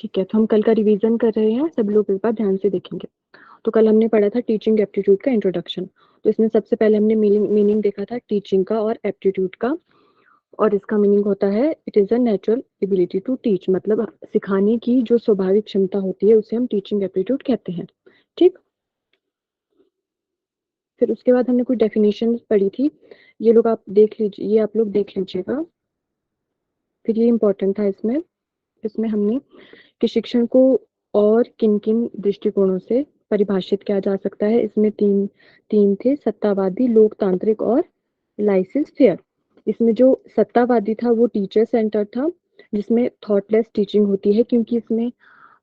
ठीक है, तो हम कल का रिवीजन कर रहे हैं, सब लोग इस बार ध्यान से देखेंगे। तो कल हमने पढ़ा था टीचिंग एप्टीट्यूड का इंट्रोडक्शन। तो इसमें सबसे पहले हमने मीनिंग देखा था टीचिंग का और एप्टीट्यूड का, और इसका मीनिंग होता है it is a natural ability to teach, मतलब सिखाने की जो स्वाभाविक क्षमता होती है उसे हम टीचिंग एप्टीट्यूड कहते हैं। ठीक, फिर उसके बाद हमने कुछ डेफिनेशन पढ़ी थी, ये लोग आप देख लीजिए, ये आप लोग देख लीजिएगा। फिर ये इंपॉर्टेंट था इसमें इसमें हमने कि शिक्षण को और किन किन दृष्टिकोणों से परिभाषित किया जा सकता है। इसमें तीन तीन थे, सत्तावादी, लोकतांत्रिक और लाइसेंस फेयर। इसमें जो सत्तावादी था वो टीचर सेंटर था, जिसमें थॉटलेस टीचिंग होती है, क्योंकि इसमें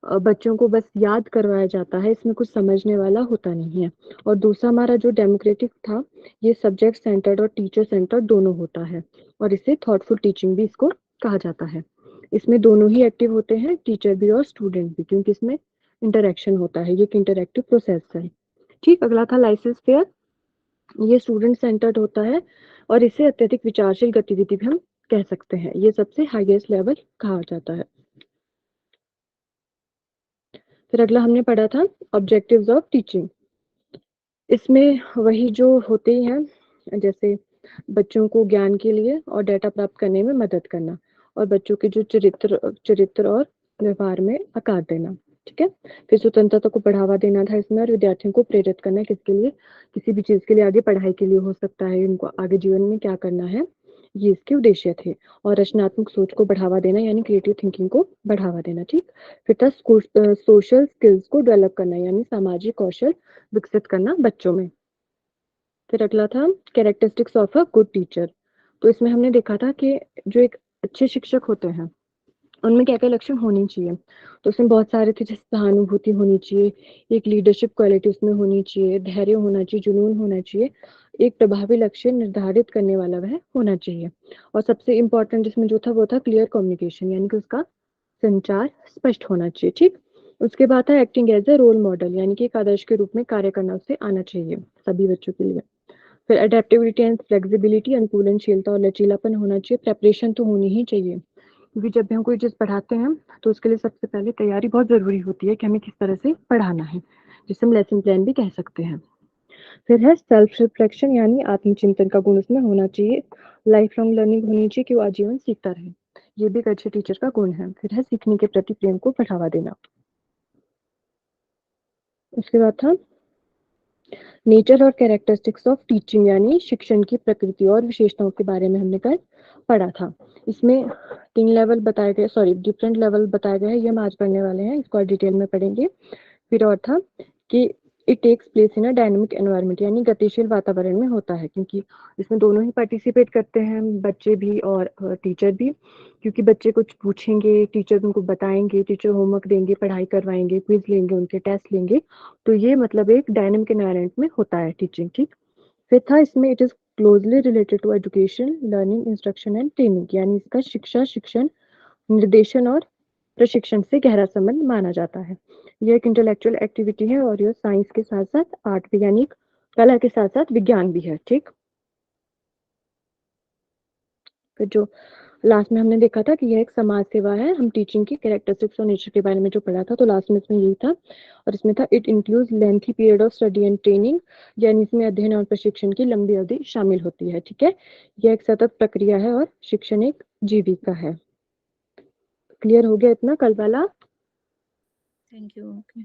बच्चों को बस याद करवाया जाता है, इसमें कुछ समझने वाला होता नहीं है। और दूसरा हमारा जो डेमोक्रेटिक था, ये सब्जेक्ट सेंटर्ड और टीचर सेंटर्ड दोनों होता है, और इसे थॉटफुल टीचिंग भी इसको कहा जाता है। इसमें दोनों ही एक्टिव होते हैं, टीचर भी और स्टूडेंट भी, क्योंकि इसमें इंटरेक्शन होता है, ये एक इंटरेक्टिव प्रोसेस है। ठीक, अगला था लाइसेंस फेयर। ये स्टूडेंट सेंटर्ड होता है और इसे अत्यधिक विचारशील गतिविधि भी हम कह सकते हैं, ये सबसे हाईएस्ट लेवल कहा जाता है। फिर अगला हमने पढ़ा था ऑब्जेक्टिव्स ऑफ टीचिंग। इसमें वही जो होते ही हैं, जैसे बच्चों को ज्ञान के लिए और डेटा प्राप्त करने में मदद करना, और बच्चों के जो चरित्र और व्यवहार में आकार देना। ठीक है, फिर स्वतंत्रता को बढ़ावा देना था इसमें, और विद्यार्थियों को प्रेरित करना, किसके लिए, किसी भी चीज के लिए, आगे पढ़ाई के लिए हो सकता है, उनको आगे जीवन में क्या करना है, ये इसके उद्देश्य थे। और रचनात्मक सोच को बढ़ावा देना, यानी क्रिएटिव थिंकिंग को बढ़ावा देना। ठीक, फिर था सोशल स्किल्स को डेवलप करना, यानी सामाजिक कौशल विकसित करना बच्चों में। फिर अगला था characteristics of a good teacher. तो इसमें हमने देखा था कि जो एक अच्छे शिक्षक होते हैं उनमें क्या क्या लक्षण होनी चाहिए। तो उसमें बहुत सारे थे, जैसे सहानुभूति होनी चाहिए, एक लीडरशिप क्वालिटी उसमें होनी चाहिए, धैर्य होना चाहिए, जुनून होना चाहिए, एक प्रभावी लक्ष्य निर्धारित करने वाला वह होना चाहिए, और सबसे इम्पोर्टेंट जिसमें जो था वो था क्लियर कम्युनिकेशन, यानी कि उसका संचार स्पष्ट होना चाहिए। ठीक, उसके बाद था acting as a role model, यानी कि एक आदर्श के रूप में कार्य करना उसे आना चाहिए सभी बच्चों के लिए। फिर अडेप्टिबिलिटी एंड फ्लेक्सिबिलिटी, अनुकूलनशीलता और लचीलापन होना चाहिए। प्रेपरेशन तो होनी ही चाहिए, क्योंकि जब भी हम कोई चीज पढ़ाते हैं तो उसके लिए सबसे पहले तैयारी बहुत जरूरी होती है कि हमें किस तरह से पढ़ाना है, जिसे हम लेसन प्लान भी कह सकते हैं। फिर है सेल्फ रिफ्लेक्शन, यानी आत्मचिंतन का गुण उसमें होना चाहिए। लाइफ लॉन्ग लर्निंग होनी चाहिए कि वो आजीवन सीखता रहे, ये भी एक अच्छे टीचर का गुण है। फिर है सीखने के प्रति प्रेम को बढ़ावा देना। उसके बाद था नेचर और कैरेक्टरिस्टिक्स ऑफ टीचिंग, यानी शिक्षण की प्रकृति और विशेषताओं के बारे में हमने कल पढ़ा था। इसमें तीन लेवल बताए गए, सॉरी डिफरेंट लेवल बताए गए हैं, ये हम आज पढ़ने वाले हैं, इसको डिटेल में पढ़ेंगे। फिर और था कि it takes place in a dynamic environment, यानी गतिशील वातावरण में होता है, क्योंकि इसमें दोनों ही पार्टिसिपेट करते हैं, बच्चे भी और टीचर भी। क्योंकि बच्चे कुछ पूछेंगे, टीचर उनको बताएंगे, टीचर होमवर्क देंगे, पढ़ाई करवाएंगे, क्विज लेंगे, उनके टेस्ट लेंगे, तो ये मतलब एक डायनेमिक एनवायरनमेंट में होता है टीचिंग। ठीक, फिर था इसमें it is closely related to education, learning, instruction and training, यानी इसका शिक्षा, शिक्षण, निर्देशन और प्रशिक्षण से गहरा संबंध माना जाता है। यह एक इंटेलेक्चुअल एक्टिविटी है, और यह साइंस के साथ साथ आर्ट भी, यानी कला के साथ साथ विज्ञान भी है। ठीक, फिर जो लास्ट में हमने देखा था कि यह एक समाज सेवा है। हम टीचिंग की कैरेक्टरिस्टिक्स और नेचर के बारे में जो पढ़ा था, तो लास्ट में इसमें यही था, और इसमें था it includes lengthy period of study and training, यानी इसमें अध्ययन और प्रशिक्षण की लंबी अवधि शामिल होती है। ठीक है, यह एक सतत प्रक्रिया है और शिक्षण एक जीविका है। क्लियर हो गया इतना कल वाला? Thank you. ओके,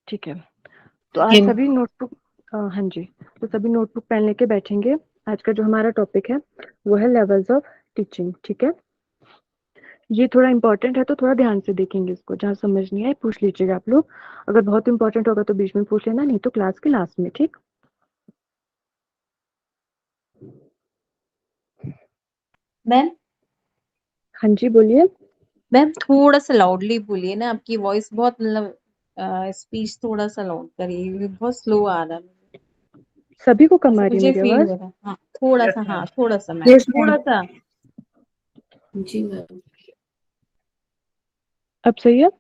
ठीक है, तो आज सभी नोटबुक, हाँ जी, तो सभी नोटबुक पेन लेके बैठेंगे। आज का जो हमारा टॉपिक है वो है लेवल्स ऑफ टीचिंग। ठीक है, ये थोड़ा इंपॉर्टेंट है, तो थोड़ा ध्यान से देखेंगे इसको, जहाँ समझ नहीं आए पूछ लीजिएगा आप लोग, अगर बहुत इंपॉर्टेंट होगा तो बीच में पूछ लेना, नहीं तो क्लास के लास्ट में। ठीक, मैम। हाँ जी बोलिए। मैम थोड़ा सा लाउडली बोलिए ना, आपकी वॉइस बहुत मतलब स्पीच थोड़ा सा लाउड करिए, बहुत स्लो आ रहा है। सभी को कम ऐसा आ रही है मुझे मेरी फील आवाज? हो रहा है। हाँ थोड़ा सा, हाँ थोड़ा सा मैम, थोड़ा सा। जी मैम। अब सही है?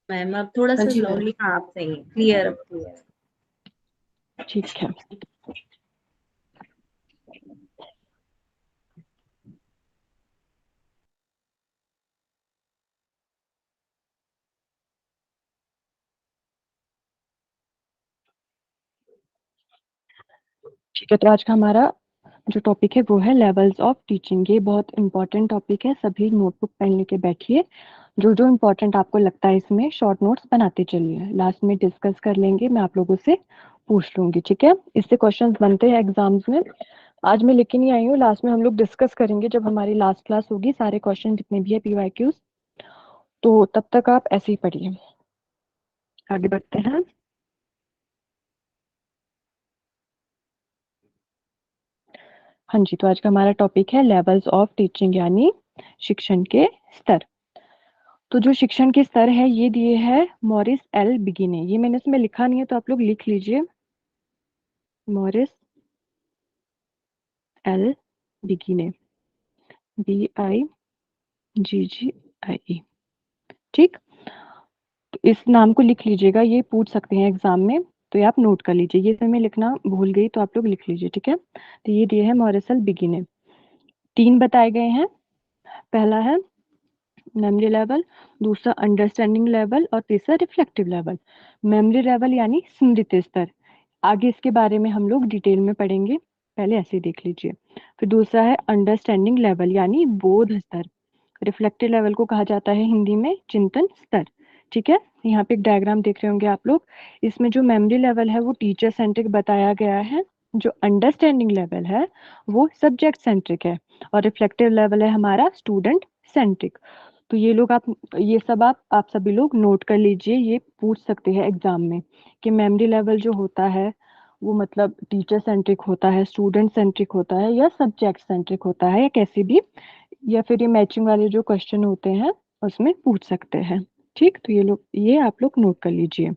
मैम अब थोड़ा हाँ सा जी मैम। लाउडली, हाँ आप सही है, क्लियर अब क्लियर। ठीक है, ठीक है, तो आज का हमारा जो टॉपिक है वो है लेवल्स ऑफ टीचिंग। ये बहुत इंपॉर्टेंट टॉपिक है, सभी नोटबुक पेन लेके बैठिए। जो जो इम्पोर्टेंट आपको लगता है इसमें शॉर्ट नोट्स बनाते चलिए, लास्ट में डिस्कस कर लेंगे, मैं आप लोगों से पूछ लूंगी। ठीक है, इससे क्वेश्चंस बनते हैं एग्जाम्स में। आज मैं लेके नहीं आई हूँ, लास्ट में हम लोग डिस्कस करेंगे जब हमारी लास्ट क्लास होगी, सारे क्वेश्चन जितने भी है PYQs। तो तब तक आप ऐसे ही पढ़िए। आगे बढ़ते हैं। हाँ जी, तो आज का हमारा टॉपिक है लेवल्स ऑफ टीचिंग, यानी शिक्षण के स्तर। तो जो शिक्षण के स्तर है ये दिए है मॉरिस एल बिगी ने। ये मैंने इसमें लिखा नहीं है तो आप लोग लिख लीजिए, मॉरिस एल बिगी ने, BIGGIE। ठीक, तो इस नाम को लिख लीजिएगा, ये पूछ सकते हैं एग्जाम में, तो ये आप नोट कर लीजिए। ये मैं लिखना भूल गई तो आप लोग लिख लीजिए। ठीक है, तो ये दिए है मॉरिस एल बिगी ने। 3 बताए गए हैं, पहला है मेमोरी लेवल, दूसरा अंडरस्टैंडिंग लेवल और तीसरा रिफ्लेक्टिव लेवल। मेमोरी लेवल यानी स्मृति स्तर, आगे इसके बारे में हम लोग डिटेल में पढ़ेंगे, पहले ऐसे देख लीजिए। फिर दूसरा है अंडरस्टैंडिंग लेवल यानी बोध स्तर। रिफ्लेक्टिव लेवल को कहा जाता है हिंदी में चिंतन स्तर। ठीक है, यहाँ पे एक डायग्राम देख रहे होंगे आप लोग, इसमें जो मेमोरी लेवल है वो टीचर सेंट्रिक बताया गया है, जो अंडरस्टैंडिंग लेवल है वो सब्जेक्ट सेंट्रिक है, और रिफ्लेक्टिव लेवल है हमारा स्टूडेंट सेंट्रिक। तो ये लोग ये सब आप सभी लोग नोट कर लीजिए, ये पूछ सकते हैं एग्जाम में कि मेमोरी लेवल जो होता है वो मतलब टीचर सेंट्रिक होता है, स्टूडेंट सेंट्रिक होता है, या सब्जेक्ट सेंट्रिक होता है, या कैसे भी, या फिर ये मैचिंग वाले जो क्वेश्चन होते हैं उसमें पूछ सकते हैं। ठीक, तो ये आप लोग नोट कर लीजिए।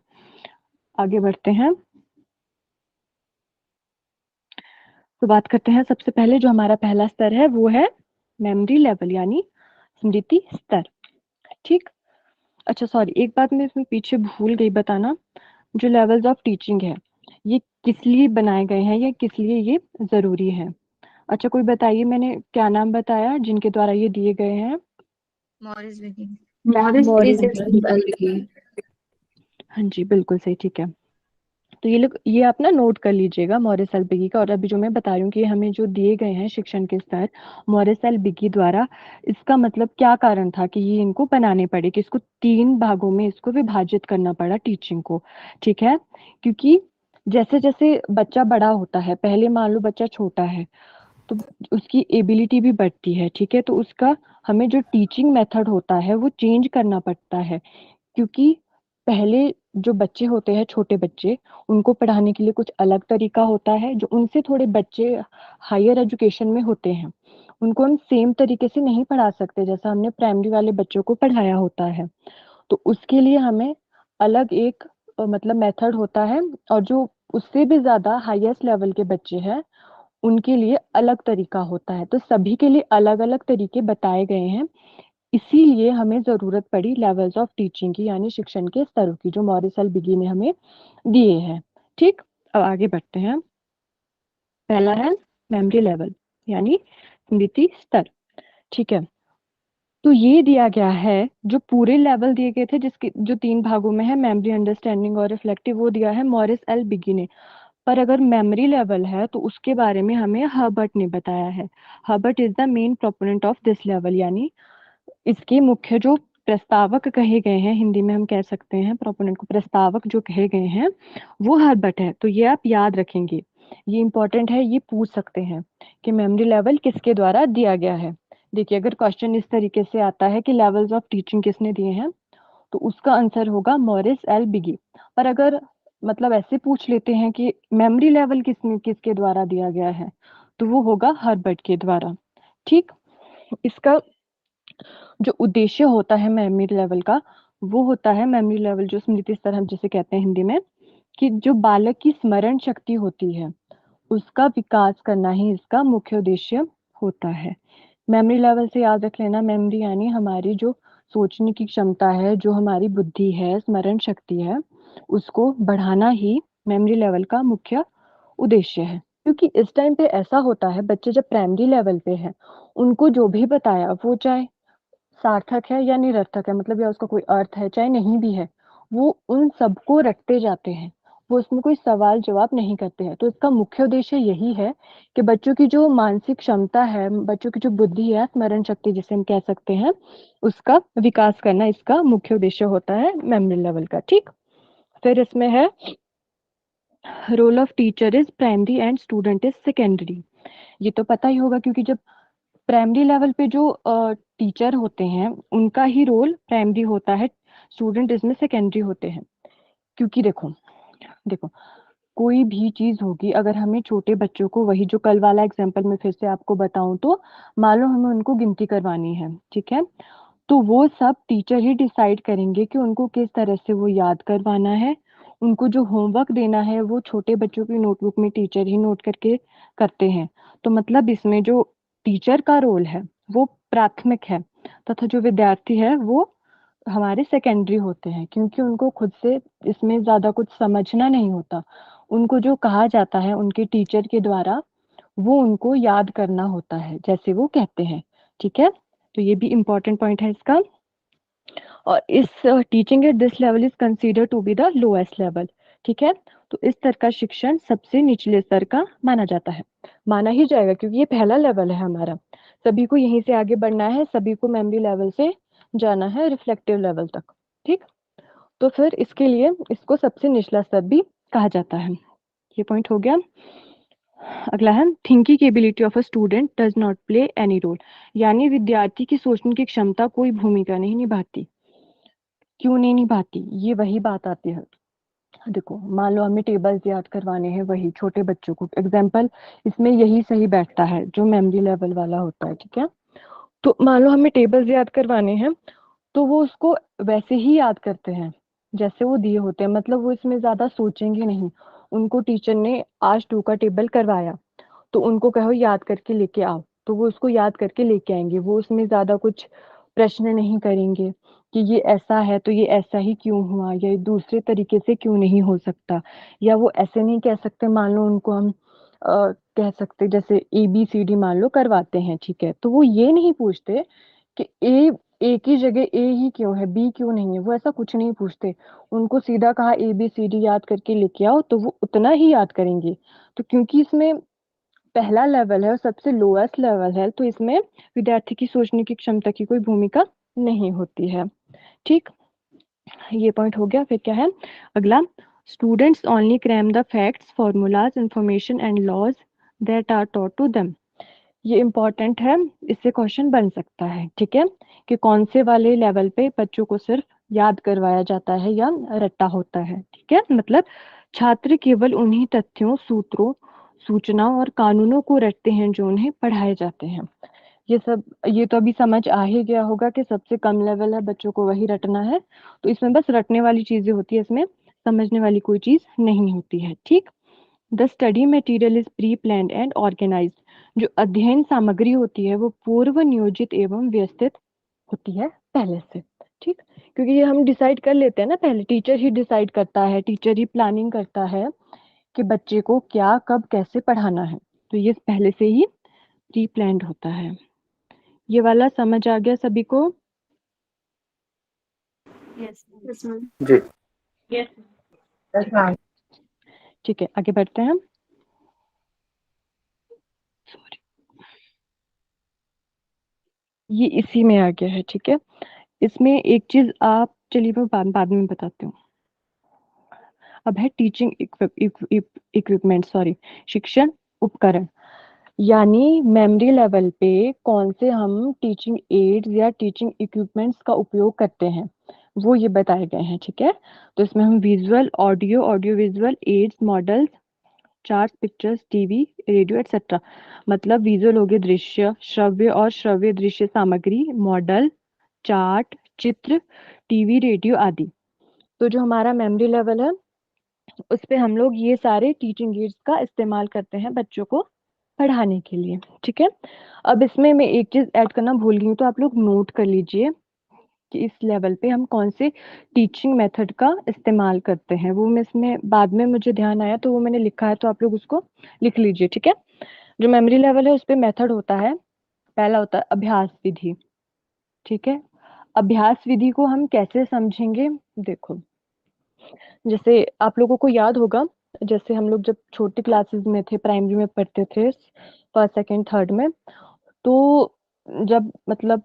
आगे बढ़ते हैं, तो बात करते हैं सबसे पहले जो हमारा पहला स्तर है वो है मेमोरी लेवल यानी स्मृति स्तर। ठीक, अच्छा सॉरी, एक बात मैं इसमें पीछे भूल गई बताना, जो लेवल्स ऑफ टीचिंग है ये किस लिए बनाए गए हैं या किस लिए ये जरूरी है। अच्छा कोई बताइए, मैंने क्या नाम बताया जिनके द्वारा ये दिए गए हैं? Morris Bigge. Morris Morris. L Bigge. हाँ जी, बिल्कुल सही। ठीक है, तो ये आप ना नोट कर लीजिएगा मॉरिस एल बिगी का। और अभी जो मैं बता रही हूँ कि हमें जो दिए गए हैं शिक्षण के स्तर मॉरिस एल बिगी द्वारा, इसका मतलब क्या कारण था कि ये इनको बनाने पड़े, कि इसको 3 भागों में इसको विभाजित करना पड़ा टीचिंग को। ठीक है, क्योंकि जैसे जैसे बच्चा बड़ा होता है, पहले मान लो बच्चा छोटा है तो उसकी एबिलिटी भी बढ़ती है। ठीक है, तो उसका हमें जो टीचिंग मेथड होता है वो चेंज करना पड़ता है, क्योंकि पहले जो बच्चे होते हैं, छोटे बच्चे, उनको पढ़ाने के लिए कुछ अलग तरीका होता है, जो उनसे थोड़े बच्चे हायर एजुकेशन में होते हैं उनको हम सेम तरीके से नहीं पढ़ा सकते जैसा हमने प्राइमरी वाले बच्चों को पढ़ाया होता है। तो उसके लिए हमें अलग एक मतलब मेथड होता है, और जो उससे भी ज्यादा हाईएस्ट लेवल के बच्चे हैं उनके लिए अलग तरीका होता है। तो सभी के लिए अलग अलग तरीके बताए गए हैं, इसीलिए हमें जरूरत पड़ी लेवल्स ऑफ टीचिंग की, यानी शिक्षण के स्तरों की, जो मॉरिस एल बिगी ने हमें दिए हैं। ठीक, अब आगे बढ़ते हैं। पहला है मेमोरी लेवल यानी स्मृति स्तर। ठीक है, तो ये दिया गया है, जो पूरे लेवल दिए गए थे जिसके जो 3 भागों में है, मेमोरी, अंडरस्टैंडिंग और रिफ्लेक्टिव, वो दिया है मॉरिस एल बिगी ने। पर अगर मेमोरी लेवल है तो उसके बारे में हमें हर्बर्ट ने बताया है। Herbert is the main proponent of this level, यानी इसके मुख्य जो प्रस्तावक कहे गए हैं, हिंदी में हम कह सकते हैं प्रोपोनेंट को, प्रस्तावक जो कहे गए हैं वो हर्बर्ट है। तो ये आप याद रखेंगे, ये इंपॉर्टेंट है, ये पूछ सकते हैं कि मेमोरी लेवल किसके द्वारा दिया गया है। देखिए, अगर क्वेश्चन इस तरीके से आता है कि लेवल्स ऑफ टीचिंग किसने दिए हैं, तो उसका आंसर होगा मॉरिस एल बिगी। पर अगर मतलब ऐसे पूछ लेते हैं कि मेमोरी लेवल किसके द्वारा दिया गया है, तो वो होगा हर्बर्ट के द्वारा। ठीक, इसका जो उद्देश्य होता है मेमोरी लेवल का, वो होता है मेमोरी लेवल जो स्मृति स्तर हम जिसे कहते हैं हिंदी में, कि जो बालक की स्मरण शक्ति होती है उसका विकास करना ही इसका मुख्य उद्देश्य होता है। मेमोरी लेवल से याद रख लेना, मेमोरी यानी हमारी जो सोचने की क्षमता है, जो हमारी बुद्धि है, स्मरण शक्ति है, उसको बढ़ाना ही मेमोरी लेवल का मुख्य उद्देश्य है। क्योंकि इस टाइम पे ऐसा होता है, बच्चे जब प्राइमरी लेवल पे हैं उनको जो भी बताया वो चाहे सार्थक है या निरर्थक है, मतलब या उसका कोई अर्थ है चाहे नहीं भी है, वो उन सबको रटते जाते हैं वो उसमें कोई सवाल जवाब नहीं करते हैं। तो इसका मुख्य उद्देश्य यही है कि बच्चों की जो मानसिक क्षमता है, बच्चों की जो बुद्धि है, स्मरण शक्ति जिसे हम कह सकते हैं, उसका विकास करना इसका मुख्य उद्देश्य होता है मेमोरी लेवल का। ठीक, फिर इसमें है role of teacher is primary and student is secondary. ये तो पता ही होगा, क्योंकि जब प्राइमरी लेवल पे जो टीचर होते हैं उनका ही रोल प्राइमरी होता है, स्टूडेंट इसमें सेकेंडरी होते हैं। क्योंकि देखो देखो कोई भी चीज होगी, अगर हमें छोटे बच्चों को, वही जो कल वाला एग्जांपल मैं फिर से आपको बताऊं, तो मान लो हमें उनको गिनती करवानी है, ठीक है, तो वो सब टीचर ही डिसाइड करेंगे कि उनको किस तरह से वो याद करवाना है। उनको जो होमवर्क देना है वो छोटे बच्चों की नोटबुक में टीचर ही नोट करके करते हैं। तो मतलब इसमें जो टीचर का रोल है वो प्राथमिक है, तथा जो विद्यार्थी है वो हमारे सेकेंडरी होते हैं, क्योंकि उनको खुद से इसमें ज्यादा कुछ समझना नहीं होता। उनको जो कहा जाता है उनके टीचर के द्वारा, वो उनको याद करना होता है जैसे वो कहते हैं। ठीक है, तो ये भी इम्पोर्टेंट पॉइंट है इसका। और इस teaching at this level is consider to be the lowest level. ठीक है, तो इस स्तर का शिक्षण सबसे निचले स्तर का माना जाता है, माना ही जाएगा, क्योंकि ये पहला लेवल है हमारा। सभी को यहीं से आगे बढ़ना है, सभी को मेमोरी लेवल से जाना है रिफ्लेक्टिव लेवल तक। ठीक, तो फिर इसके लिए इसको सबसे निचला स्तर भी कहा जाता है। ये पॉइंट हो गया। अगला है thinking ability of a student does not play any role. यानी विद्यार्थी की सोचने की क्षमता कोई भूमिका नहीं निभाती। क्यों नहीं निभाती, ये वही बात आती है। देखो, मान लो हमें टेबल्स याद करवाने हैं, वही छोटे बच्चों को, एग्जाम्पल इसमें यही सही बैठता है जो मेमोरी लेवल वाला होता है। ठीक है, तो मान लो हमें टेबल्स याद करवाने हैं, तो वो उसको वैसे ही याद करते हैं जैसे वो दिए होते हैं, मतलब वो इसमें ज्यादा सोचेंगे नहीं। उनको टीचर ने आज 2 का टेबल करवाया, तो उनको कहो याद करके लेके आओ, तो वो उसको याद करके लेके आएंगे। वो उसमें ज्यादा कुछ प्रश्न नहीं करेंगे कि ये ऐसा है तो ये ऐसा ही क्यों हुआ, या ये दूसरे तरीके से क्यों नहीं हो सकता, या वो ऐसे नहीं कह सकते। मान लो उनको हम कह सकते, जैसे ABCD मान लो करवाते हैं, ठीक है, तो वो ये नहीं पूछते कि ए की जगह ए ही क्यों है, बी क्यों नहीं है, वो ऐसा कुछ नहीं पूछते। उनको सीधा कहा ABCD याद करके लेके आओ, तो वो उतना ही याद करेंगे। तो क्योंकि इसमें पहला लेवल है और सबसे लोएस्ट लेवल है, तो इसमें विद्यार्थी की सोचने की क्षमता की कोई भूमिका नहीं होती है। ठीक, ये पॉइंट हो गया। फिर क्या है अगला, students only cram the facts, formulas, information and laws that are taught to them. ये इंपॉर्टेंट है, इससे क्वेश्चन बन सकता है। ठीक है, कि कौन से वाले लेवल पे बच्चों को सिर्फ याद करवाया जाता है या रट्टा होता है। ठीक है, मतलब छात्र केवल उन्हीं तथ्यों, सूत्रों, सूचनाओं और कानूनों को रटते हैं जो उन्हें पढ़ाए जाते हैं। ये सब, ये तो अभी समझ आ ही गया होगा कि सबसे कम लेवल है, बच्चों को वही रटना है। तो इसमें बस रटने वाली चीजें होती है, इसमें समझने वाली कोई चीज नहीं होती है। ठीक, the study material is pre planned and organised. जो अध्ययन सामग्री होती है वो पूर्व नियोजित एवं व्यवस्थित होती है पहले से। ठीक, क्योंकि ये हम डिसाइड कर लेते हैं ना, पहले टीचर ही डिसाइड करता है, टीचर ही प्लानिंग करता है कि बच्चे को क्या कब कैसे पढ़ाना है। तो ये पहले से ही प्री प्लान्ड होता है। ये वाला समझ आ गया सभी को? Yes ma'am. जी। यस ठीक है, आगे बढ़ते हैं। सॉरी, ये इसी में आ गया है। ठीक है, इसमें एक चीज आप, चलिए मैं बाद में बताती हूँ। अब है टीचिंग इक्विपमेंट, सॉरी, शिक्षण उपकरण। यानी मेमोरी लेवल पे कौन से हम टीचिंग एड्स या टीचिंग इक्विपमेंट्स का उपयोग करते हैं, वो ये बताए गए हैं। ठीक है, तो इसमें हम visual, audio visual aids, models, chart, pictures, TV, radio etcetera. मतलब विजुअल हो गए दृश्य, श्रव्य और श्रव्य दृश्य सामग्री, मॉडल, चार्ट, चित्र, टीवी, रेडियो आदि। तो जो हमारा मेमोरी लेवल है उस पे हम लोग ये सारे टीचिंग एड्स का इस्तेमाल करते हैं बच्चों को पढ़ाने के लिए। ठीक है, अब इसमें मैं एक चीज ऐड करना भूल गई हूँ, तो आप लोग नोट कर लीजिए कि इस लेवल पे हम कौन से टीचिंग मेथड का इस्तेमाल करते हैं। वो मैं इसमें बाद में मुझे ध्यान आया तो वो मैंने लिखा है, तो आप लोग उसको लिख लीजिए। ठीक है, जो मेमोरी लेवल है उस पे मेथड होता है, पहला होता है अभ्यास विधि। ठीक है, अभ्यास विधि को हम कैसे समझेंगे, देखो जैसे आप लोगों को याद होगा, जैसे हम लोग जब छोटी क्लासेस में थे, प्राइमरी में पढ़ते थे, फर्स्ट सेकंड थर्ड में, तो जब मतलब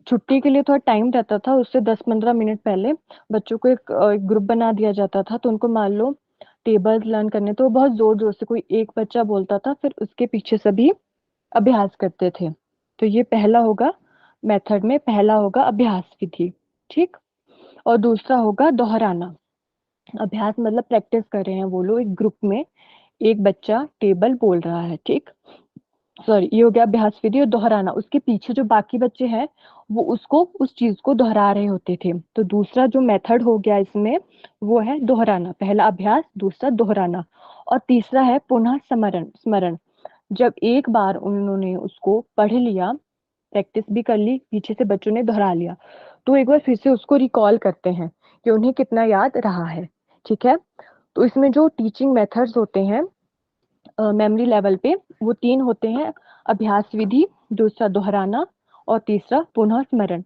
छुट्टी के लिए थोड़ा टाइम रहता था, उससे 10-15 मिनट पहले बच्चों को एक ग्रुप बना दिया जाता था। तो उनको मान लो टेबल्स लर्न करने, तो वो बहुत जोर जोर से कोई एक बच्चा बोलता था, फिर उसके पीछे सभी अभ्यास करते थे। तो ये पहला होगा, मेथड में पहला होगा अभ्यास विधि, ठीक। और दूसरा होगा दोहराना। अभ्यास मतलब प्रैक्टिस कर रहे हैं वो लोग एक ग्रुप में, एक बच्चा टेबल बोल रहा है, ठीक। सॉरी, ये हो गया अभ्यास विधि। और दोहराना, उसके पीछे जो बाकी बच्चे हैं वो उसको उस चीज को दोहरा रहे होते थे। तो दूसरा जो मेथड हो गया इसमें वो है दोहराना। पहला अभ्यास, दूसरा दोहराना, और तीसरा है पुनः स्मरण। स्मरण, जब एक बार उन्होंने उसको पढ़ लिया, प्रैक्टिस भी कर ली, पीछे से बच्चों ने दोहरा लिया, तो एक बार फिर से उसको रिकॉल करते हैं कि उन्हें कितना याद रहा है, ठीक है। तो इसमें जो टीचिंग मेथड्स होते हैं मेमोरी लेवल पे, वो 3 होते हैं। अभ्यास विधि, दूसरा दोहराना, और तीसरा पुनः स्मरण,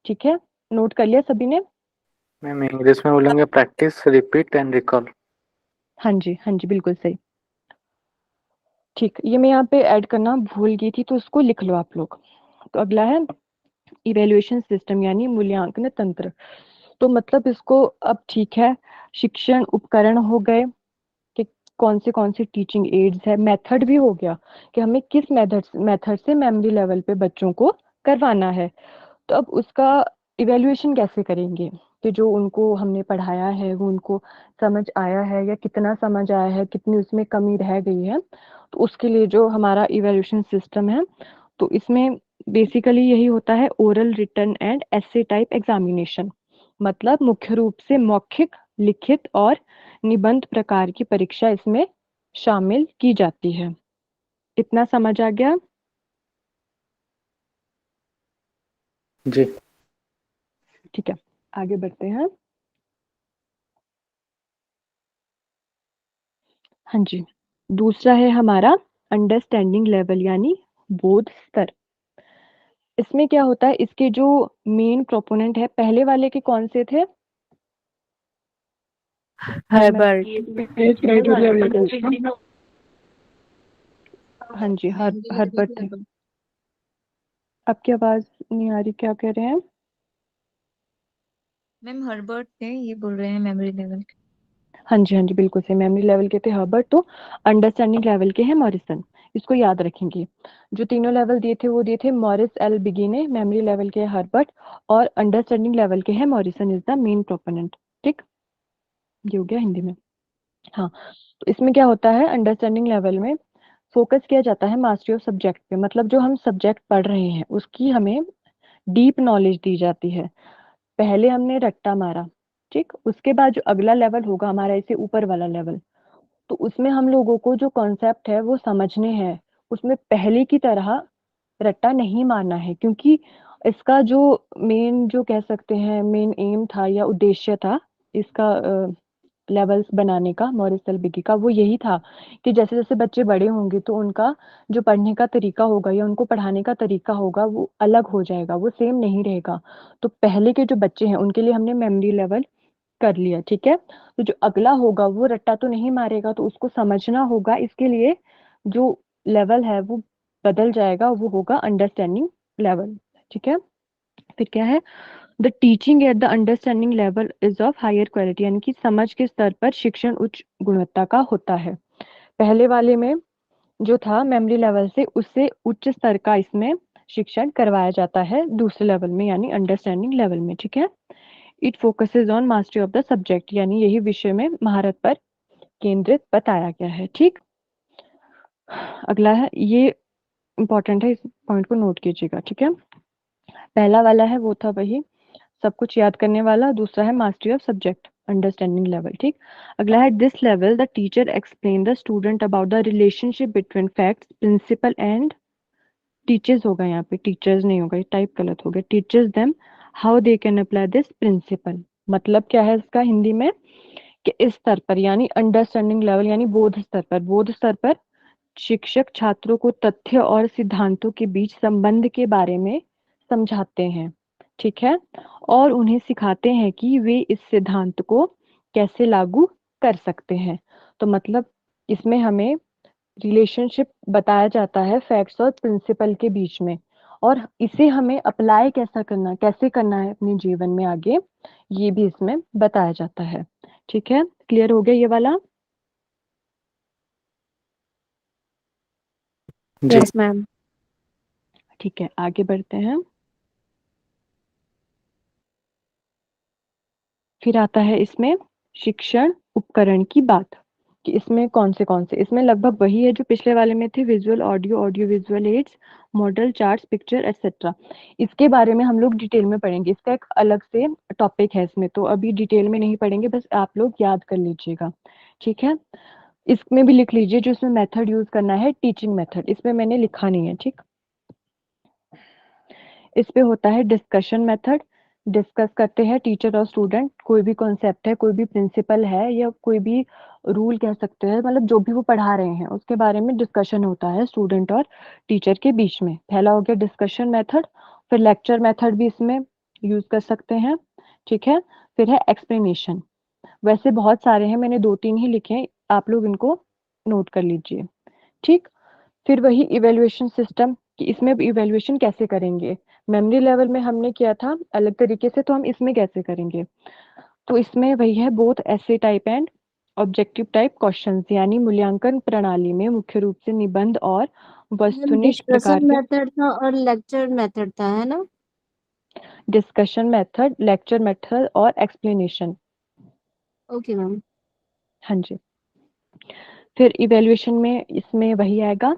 ठीक है। नोट कर लिया सभी ने? मैम इंग्लिश में बोलेंगे प्रैक्टिस, रिपीट एंड रिकॉल। हाँ जी, हाँ जी, बिल्कुल सही, ठीक। ये मैं यहाँ पे ऐड करना भूल गई थी, तो उसको लिख लो आप लोग। तो अगला है इवेल्युएशन सिस्टम यानी मूल्यांकन तंत्र। तो मतलब इसको, अब ठीक है, शिक्षण उपकरण हो गए कि कौन से टीचिंग एड्स है, मेथड भी हो गया कि हमें किस मेथड से मेमोरी लेवल पे बच्चों को करवाना है। तो अब उसका इवेल्युएशन कैसे करेंगे कि जो उनको हमने पढ़ाया है वो उनको समझ आया है या कितना समझ आया है, कितनी उसमें कमी रह गई है। तो उसके लिए जो हमारा इवेल्युएशन सिस्टम है, तो इसमें बेसिकली यही होता है, oral, written and essay type examination. मतलब मुख्य रूप से मौखिक, लिखित और निबंध प्रकार की परीक्षा इसमें शामिल की जाती है। इतना समझ आ गया? जी। ठीक है, आगे बढ़ते हैं। हाँ जी, दूसरा है हमारा अंडरस्टैंडिंग लेवल यानी बोध स्तर। इसमें क्या होता है, इसके जो मेन प्रोपोनेंट है, पहले वाले के कौन से थे? हर्बर्ट। हाँ जी, हर्बर्ट थे। आपकी आवाज नहीं आ रही, क्या कह रहे हैं? मैम हर्बर्ट थे, ये बोल रहे हैं मेमोरी लेवल। हाँ जी, हाँ जी, बिल्कुल सही, मेमोरी लेवल के थे हर्बर्ट, तो अंडरस्टैंडिंग लेवल के हैं मॉरिसन। इसको याद रखेंगे। जो तीनों लेवल दिए थे वो दिए थे मॉरिस एल बिगी ने, मेमोरी लेवल के हर्बर्ट, और अंडरस्टैंडिंग लेवल के हैं Morrison is the main proponent, ठीक। ये हो गया हिंदी में। हाँ, तो इसमें क्या होता है, अंडरस्टैंडिंग लेवल में फोकस किया जाता है मास्टरी ऑफ सब्जेक्ट पे। मतलब जो हम सब्जेक्ट पढ़ रहे हैं उसकी हमें डीप नॉलेज दी जाती है। पहले हमने रट्टा मारा, ठीक, उसके बाद जो अगला लेवल होगा हमारा, इसे ऊपर वाला लेवल, तो उसमें हम लोगों को जो कॉन्सेप्ट है वो समझने हैं। उसमें पहले की तरह रट्टा नहीं मारना है, क्योंकि इसका जो मेन, जो कह सकते हैं मेन एम था या उद्देश्य था इसका लेवल्स बनाने का, मॉरिस एलबिगी का, वो यही था कि जैसे जैसे बच्चे बड़े होंगे तो उनका जो पढ़ने का तरीका होगा या उनको पढ़ाने का तरीका होगा वो अलग हो जाएगा, वो सेम नहीं रहेगा। तो पहले के जो बच्चे हैं उनके लिए हमने मेमोरी लेवल कर लिया, ठीक है। तो जो अगला होगा वो रट्टा तो नहीं मारेगा, तो उसको समझना होगा, इसके लिए जो लेवल है वो बदल जाएगा, वो होगा अंडरस्टैंडिंग लेवल, ठीक है। फिर क्या है, the teaching at the understanding level is of higher quality, यानी कि समझ के स्तर पर शिक्षण उच्च गुणवत्ता का होता है। पहले वाले में जो था मेमोरी लेवल से, उससे उच्च स्तर का इसमें शिक्षण करवाया जाता है दूसरे लेवल में यानी अंडरस्टैंडिंग लेवल में, ठीक है। It focuses on mastery of the subject, यानी यही विषय में महारत पर केंद्रित बताया गया है, ठीक। अगला है, ये इंपॉर्टेंट है, इस पॉइंट को नोट कीजिएगा, ठीक है। पहला वाला है वो था वही सब कुछ याद करने वाला, दूसरा है mastery of subject, understanding level, ठीक। अगला है this level the teacher explain the student about the relationship between facts, principle and teachers होगा, यहाँ पे टीचर्स नहीं होगा, ये टाइप गलत हो गया, teachers them how they can apply this principle. मतलब क्या है इसका हिंदी में, कि इस स्तर पर यानी अंडरस्टैंडिंग लेवल यानी बोध स्तर पर शिक्षक छात्रों को तथ्य और सिद्धांतों के बीच संबंध के बारे में समझाते हैं, ठीक है, और उन्हें सिखाते हैं कि वे इस सिद्धांत को कैसे लागू कर सकते हैं। तो मतलब इसमें हमें रिलेशनशिप बताया जाता है फैक्ट्स और प्रिंसिपल के बीच में, और इसे हमें अप्लाई कैसे करना है अपने जीवन में आगे, ये भी इसमें बताया जाता है। ठीक है, क्लियर हो गया ये वाला? जी यस मैम। ठीक है, आगे बढ़ते हैं। फिर आता है इसमें शिक्षण उपकरण की बात, कि इसमें कौन से इसमें लगभग वही है जो पिछले वाले में थे, visual, audio, audio visual aids, model, charts, picture etcetera. इसके बारे में हम लोग डिटेल में पढ़ेंगे, इसका एक अलग से टॉपिक है इसमें, तो अभी डिटेल में नहीं पढ़ेंगे, बस आप लोग याद कर लीजिएगा। ठीक है, इसमें भी लिख लीजिए जो इसमें मेथड यूज करना है, टीचिंग मेथड, इसमें मैंने लिखा नहीं है। ठीक, इस पे होता है डिस्कशन मेथड, डिस्कस करते हैं टीचर और स्टूडेंट, कोई भी कॉन्सेप्ट है, कोई भी प्रिंसिपल है, या कोई भी रूल कह सकते हैं, मतलब जो भी वो पढ़ा रहे हैं उसके बारे में डिस्कशन होता है स्टूडेंट और टीचर के बीच में। पहला हो गया डिस्कशन मेथड। फिर लेक्चर मेथड भी इसमें यूज कर सकते हैं। ठीक है, फिर है एक्सप्लेनेशन। वैसे बहुत सारे हैं, मैंने 2-3 ही लिखे हैं, आप लोग इनको नोट कर लीजिए। ठीक, फिर वही इवैल्यूएशन सिस्टम, कि इसमें इवैल्यूएशन कैसे करेंगे, मेमोरी लेवल में हमने किया था अलग तरीके से, तो हम इसमें कैसे करेंगे। तो इसमें वही है, बोथ ऐसे type and objective type questions, यानी मूल्यांकन प्रणाली में मुख्य रूप से निबंध और वस्तुनिष्ठ प्रकार डिस्कशन के। मेथड था और लेक्चर मेथड था, है ना? डिस्कशन मेथड, लेक्चर मेथड और एक्सप्लेनेशन। Okay ma'am. हाँ जी। फिर इवैल्यूएशन में इसमें वही आएगा,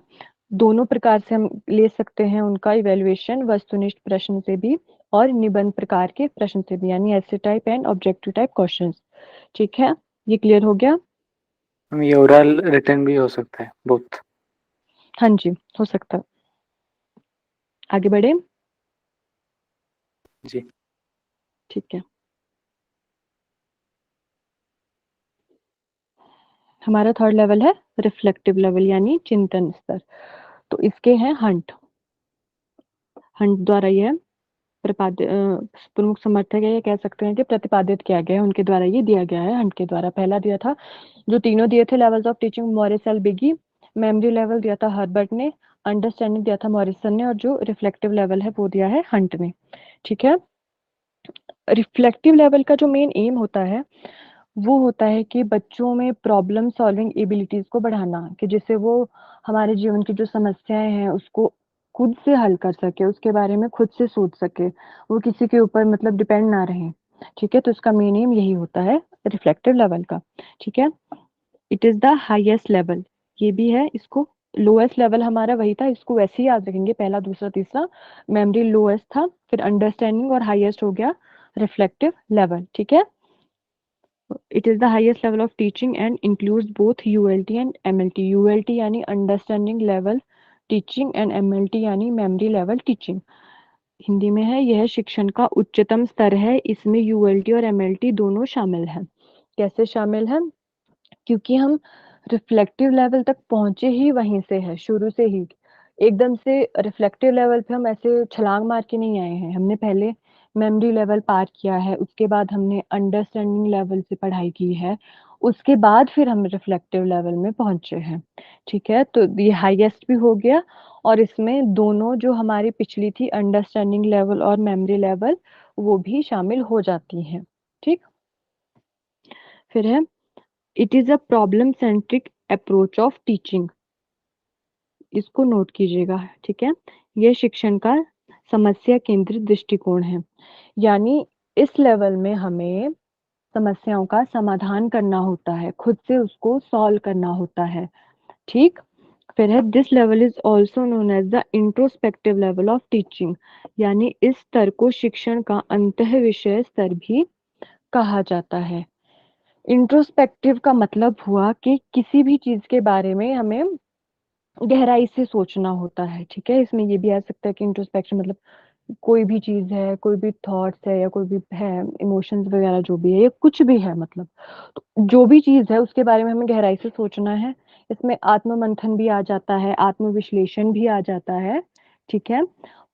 दोनों प्रकार से हम ले सकते हैं उनका इवैल्यूएशन, वस्तुनिष्ठ प्रश्न से भी और निबंध प्रकार के प्रश्न से भी, यानी ऐसे type and objective type questions. ठीक है, ये क्लियर हो गया? ये ओरल रिटर्न भी हो सकता है, बोथ। हाँ जी, हो सकता है। आगे बढ़े। जी ठीक है, हमारा थर्ड लेवल है रिफ्लेक्टिव लेवल, यानी चिंतन स्तर। तो इसके हैं हंट, हंट द्वारा यह प्रमुख समर्थक है, ये कह सकते हैं कि प्रतिपादित किया गया है, उनके द्वारा ये दिया गया है, हंट के द्वारा। पहला दिया था, जो तीनों दिए थे levels of teaching, Morris L Bigge. Memory level दिया था हर्बर्ट ने, अंडरस्टैंडिंग दिया था मॉरिसन ने, और जो रिफ्लेक्टिव लेवल है वो दिया है हंट ने। ठीक है, रिफ्लेक्टिव लेवल का जो मेन एम होता है वो होता है कि बच्चों में प्रॉब्लम सॉल्विंग एबिलिटीज को बढ़ाना, कि जिससे वो हमारे जीवन की जो समस्याएं हैं उसको खुद से हल कर सके, उसके बारे में खुद से सोच सके, वो किसी के ऊपर मतलब डिपेंड ना रहे। ठीक है, तो इसका मेन एम यही होता है रिफ्लेक्टिव लेवल का। ठीक है, it is the highest level, ये भी है। इसको लोएस्ट लेवल हमारा वही था, इसको वैसे ही याद रखेंगे, पहला दूसरा तीसरा। मेमोरी लोएस्ट था, फिर अंडरस्टैंडिंग, और हाईएस्ट हो गया रिफ्लेक्टिव लेवल। ठीक है, it is the highest level of teaching and includes both ULT and MLT. ULT यानी understanding level teaching and MLT यानी memory level teaching। हिंदी में है, यह शिक्षण का उच्चतम स्तर है, इसमें ULT और MLT दोनों शामिल हैं। कैसे शामिल हैं? क्योंकि हम रिफ्लेक्टिव लेवल तक पहुंचे ही वहीं से है, शुरू से ही। एकदम से रिफ्लेक्टिव लेवल पे हम ऐसे छलांग मार के नहीं आए हैं, हमने पहले मेमोरी लेवल पार किया है, उसके बाद हमने अंडरस्टैंडिंग लेवल से पढ़ाई की है, उसके बाद फिर हम रिफ्लेक्टिव लेवल में पहुंचे हैं। ठीक है, तो ये हाईएस्ट भी हो गया, और इसमें दोनों जो हमारी पिछली थी अंडरस्टैंडिंग लेवल और मेमोरी लेवल, वो भी शामिल हो जाती हैं। ठीक, फिर है it is a problem centric approach of teaching, इसको नोट कीजिएगा। ठीक है, यह शिक्षण का समस्या केंद्रित दृष्टिकोण है, यानी इस लेवल में हमें समस्याओं का समाधान करना होता है, खुद से उसको सॉल्व करना होता है। ठीक, फिर है this level is also known as the introspective level of teaching, यानी इस स्तर को शिक्षण का अंतः विषय स्तर भी कहा जाता है। इंट्रोस्पेक्टिव का मतलब हुआ कि किसी भी चीज के बारे में हमें गहराई से सोचना होता है। ठीक है, इसमें ये भी आ सकता है कि इंट्रोस्पेक्शन मतलब कोई भी चीज है, कोई भी थॉट्स है, या कोई भी है इमोशंस वगैरह जो भी है, या कुछ भी है, मतलब तो जो भी चीज है उसके बारे में हमें गहराई से सोचना है। इसमें आत्म मंथन भी आ जाता है, आत्म विश्लेषण भी आ जाता है। ठीक है,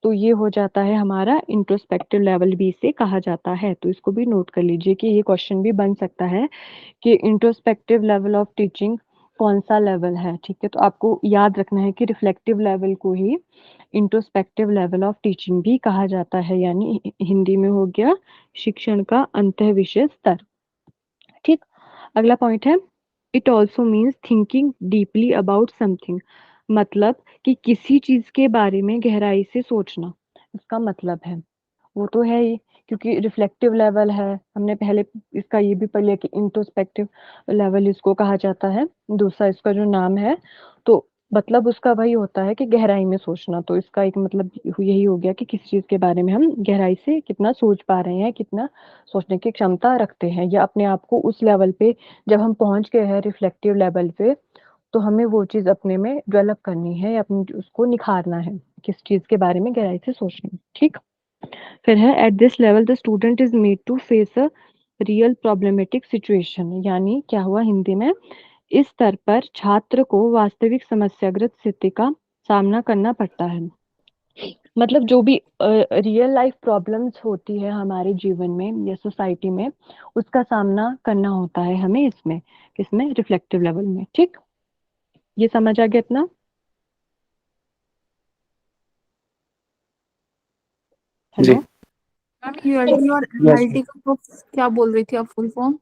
तो ये हो जाता है हमारा इंट्रोस्पेक्टिव लेवल भी इसे कहा जाता है। तो इसको भी नोट कर लीजिए कि ये क्वेश्चन भी बन सकता है कि इंट्रोस्पेक्टिव लेवल ऑफ टीचिंग कौन सा लेवल है। ठीक है, तो आपको याद रखना है कि रिफ्लेक्टिव लेवल को ही इंट्रोस्पेक्टिव लेवल ऑफ टीचिंग भी कहा जाता है, यानी हिंदी में हो गया शिक्षण का अंतःविषय स्तर। ठीक, अगला पॉइंट है it also means thinking deeply about something, मतलब कि किसी चीज के बारे में गहराई से सोचना, इसका मतलब है। वो तो है ही, क्योंकि रिफ्लेक्टिव लेवल है, हमने पहले इसका ये भी पढ़ लिया कि इंट्रोस्पेक्टिव लेवल इसको कहा जाता है, दूसरा इसका जो नाम है, तो मतलब उसका वही होता है कि गहराई में सोचना। तो इसका एक मतलब यही हो गया कि किसी चीज के बारे में हम गहराई से कितना सोच पा रहे हैं, कितना सोचने की क्षमता रखते हैं, या अपने आप को उस लेवल पे जब हम पहुंच गए हैं रिफ्लेक्टिव लेवल पे, तो हमें वो चीज अपने में डेवलप करनी है या अपनी उसको निखारना है, किस चीज के बारे में गहराई से सोचना। ठीक, फिर है at this level the student is made to face a real problematic situation, यानी क्या हुआ हिंदी में, इस स्तर पर छात्र को वास्तविक समस्याग्रस्त स्थिति का सामना करना पड़ता है। मतलब जो भी रियल लाइफ प्रॉब्लम्स होती है हमारे जीवन में या सोसाइटी में, उसका सामना करना होता है हमें इसमें, किसमें, रिफ्लेक्टिव लेवल में। ठीक, ये समझ आ गया इतना? जी। हेलो, मैम यूएलटी और यस। एमएलटी का तो क्या बोल रही थी आप फुल फॉर्म?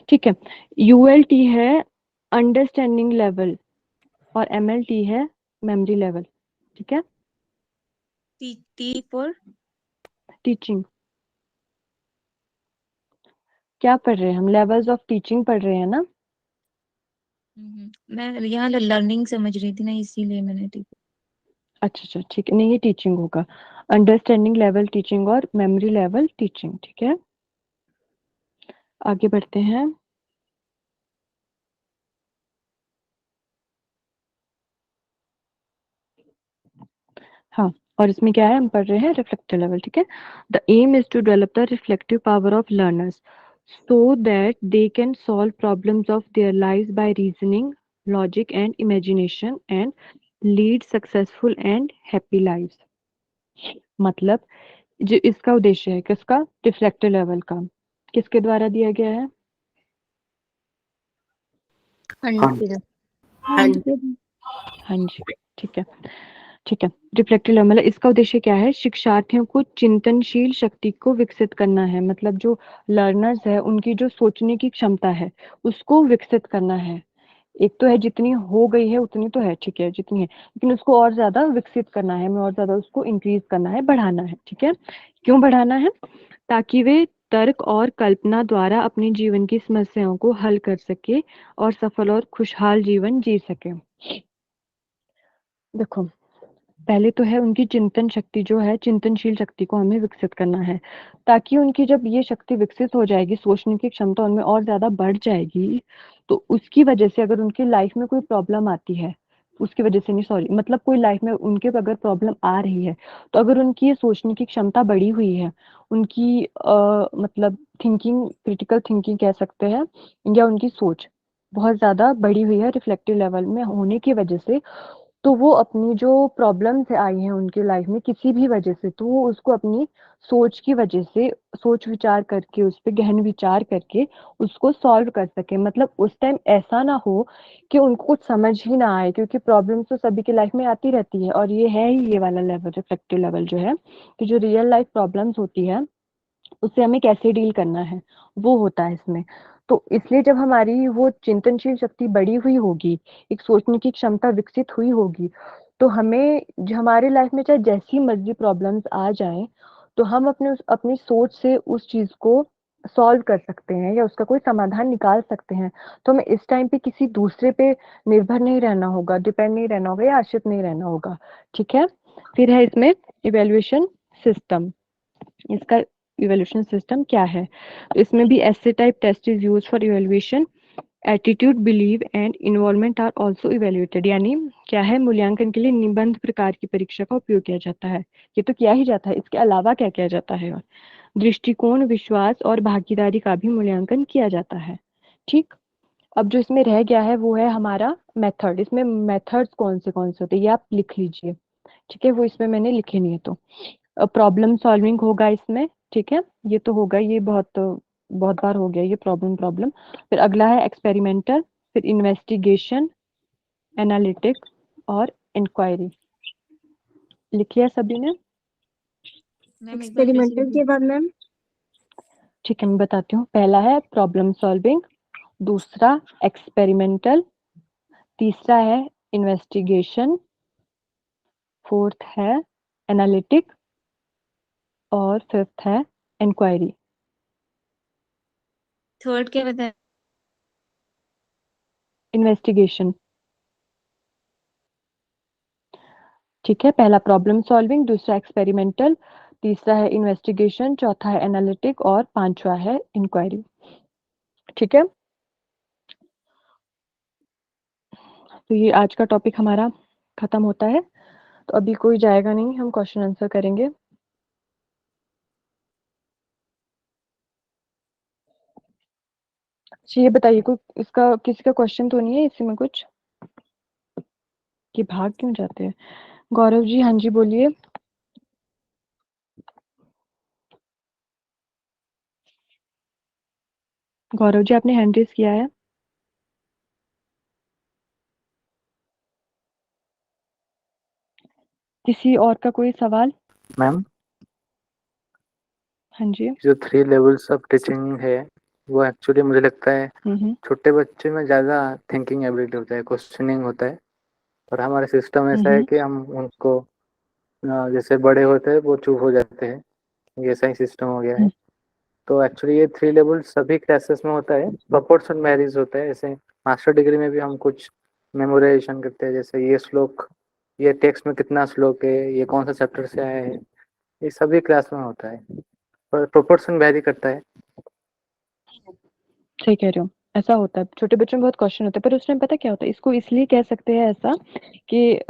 ठीक है, यूएलटी है अंडरस्टैंडिंग लेवल और एमएलटी है मेमोरी लेवल। ठीक है, टी फॉर टीचिंग। क्या पढ़ रहे हैं हम, लेवल्स ऑफ टीचिंग पढ़ रहे हैं ना। मैं यहाँ लर्निंग समझ रही थी ना, इसीलिए मैंने टी। अच्छा अच्छा, ठीक है, नहीं ये टीचिंग होगा, अंडरस्टैंडिंग लेवल टीचिंग और मेमोरी लेवल टीचिंग। ठीक है, आगे बढ़ते हैं। हाँ, और इसमें क्या है, हम पढ़ रहे हैं रिफ्लेक्टिव लेवल। ठीक है, the aim is to develop the reflective power of learners so that they can solve problems of their lives by reasoning, logic and imagination and lead successful and happy lives। मतलब जो इसका उद्देश्य है किसका, reflective level का, किसके द्वारा दिया गया है? हाँ। हाँ जी, ठीक है, ठीक है। रिफ्लेक्टिव लेवल मतलब इसका उद्देश्य क्या है, शिक्षार्थियों को चिंतनशील शक्ति को विकसित करना है, मतलब जो लर्नर्स है उनकी जो सोचने की क्षमता है उसको विकसित करना है। एक तो है जितनी हो गई है उतनी तो है, ठीक है, जितनी है, लेकिन उसको और ज्यादा विकसित करना है, हमें और ज्यादा उसको इंक्रीज करना है, बढ़ाना है। ठीक है, क्यों बढ़ाना है, ताकि वे तर्क और कल्पना द्वारा अपने जीवन की समस्याओं को हल कर सके और सफल और खुशहाल जीवन जी सके। देखो, पहले तो है उनकी चिंतन शक्ति, जो है चिंतनशील शक्ति को हमें विकसित करना है, ताकि उनकी जब ये शक्ति विकसित हो जाएगी, सोचने की क्षमता उनमें और ज्यादा बढ़ जाएगी, तो उसकी वजह से अगर उनकी लाइफ में कोई प्रॉब्लम आती है, उसकी वजह से नहीं, सॉरी, मतलब कोई लाइफ में उनके अगर प्रॉब्लम आ रही है, तो अगर उनकी ये सोचने की क्षमता बढ़ी हुई है, उनकी मतलब थिंकिंग, क्रिटिकल थिंकिंग कह सकते हैं, या उनकी सोच बहुत ज्यादा बढ़ी हुई है रिफ्लेक्टिव लेवल में होने की वजह से, तो वो अपनी जो प्रॉब्लम्स आई हैं उनकी लाइफ में किसी भी वजह से, तो वो उसको अपनी सोच की वजह से सोच विचार करके, उस पे गहन विचार करके उसको सॉल्व कर सके। मतलब उस टाइम ऐसा ना हो कि उनको कुछ समझ ही ना आए, क्योंकि प्रॉब्लम्स तो सभी की लाइफ में आती रहती है, और ये है ही ये वाला लेवल, रिफ्लेक्टिव लेवल जो है, कि जो रियल लाइफ प्रॉब्लम्स होती है उससे हमें कैसे डील करना है, वो होता है इसमें। तो इसलिए जब हमारी वो चिंतनशील शक्ति बढ़ी हुई होगी, एक सोचने की क्षमता विकसित हुई होगी, तो हमें जो हमारी लाइफ में चाहे जैसी मर्जी प्रॉब्लम्स आ जाएं, तो हम अपनी सोच से उस चीज को सॉल्व कर सकते हैं या उसका कोई समाधान निकाल सकते हैं। तो हमें इस टाइम पे किसी दूसरे पे निर्भर नहीं रहना होगा, डिपेंड नहीं रहना होगा या आश्रित नहीं रहना होगा। ठीक है, फिर है इसमें इवेल्युएशन सिस्टम। इसका इवैल्यूएशन सिस्टम क्या है, तो इसमें भी ऐसे type test is use for evaluation, attitude, believe and involvement are also evaluated, यानी क्या है, मूल्यांकन के लिए निबंध प्रकार की परीक्षा का उपयोग किया जाता है। ये तो किया ही जाता है, इसके अलावा क्या किया जाता है, और दृष्टिकोण, विश्वास और भागीदारी का भी मूल्यांकन किया जाता है। ठीक, अब जो इसमें रह गया है वो है हमारा मेथड। इसमें मेथड्स कौन से होते हैं ये आप लिख लीजिए। ठीक है, वो इसमें मैंने लिखे नहीं है। तो प्रॉब्लम सॉल्विंग होगा इसमें, ठीक है, ये तो होगा, ये बहुत बहुत बार हो गया ये प्रॉब्लम। फिर अगला है एक्सपेरिमेंटल, फिर इन्वेस्टिगेशन, एनालिटिक और इंक्वायरी। लिखिए सभी ने? मैम एक बार फिर से एक्सपेरिमेंटल के repeat- बाद मैम ठीक है, मैं बताती हूँ। पहला है प्रॉब्लम सॉल्विंग, दूसरा एक्सपेरिमेंटल, तीसरा है इन्वेस्टिगेशन, फोर्थ है एनालिटिक और फिफ्थ है इंक्वायरी। थर्ड क्या बताया? इन्वेस्टिगेशन। ठीक है, पहला प्रॉब्लम सॉल्विंग, दूसरा एक्सपेरिमेंटल, तीसरा है इन्वेस्टिगेशन, चौथा है एनालिटिक और पांचवा है इंक्वायरी। ठीक है, तो ये आज का टॉपिक हमारा खत्म होता है। तो अभी कोई जाएगा नहीं, हम क्वेश्चन आंसर करेंगे। अच्छा, ये बताइए, कोई इसका किसी का क्वेश्चन तो नहीं है इसी में कुछ, कि भाग क्यों जाते हैं? गौरव जी, हाँ जी बोलिए। गौरव जी, आपने हैंड रेज किया है? किसी और का कोई सवाल? मैम, हाँ जी। जो 3 लेवल्स ऑफ टीचिंग है वो एक्चुअली मुझे लगता है छोटे बच्चे में ज़्यादा थिंकिंग एबिलिटी होता है, क्वेश्चनिंग होता है। और हमारा सिस्टम ऐसा है कि हम उनको जैसे बड़े होते हैं वो चुप हो जाते हैं, ये ऐसा ही सिस्टम हो गया है। तो एक्चुअली ये 3 लेवल सभी क्लासेस में होता है, प्रोपोर्शन मैरिज होता है। जैसे मास्टर डिग्री में भी हम कुछ मेमोराइजेशन करते हैं, जैसे ये श्लोक, ये टेक्स्ट में कितना श्लोक है, ये कौन सा चैप्टर से आया है, ये सभी क्लास में होता है, पर प्रोपोर्शन वेरी करता है। सही कह रहे हो, ऐसा होता है, छोटे बच्चों में बहुत क्वेश्चन होता है। पर उस टाइम पता क्या होता है, इसको इसलिए कह सकते हैं ऐसा कि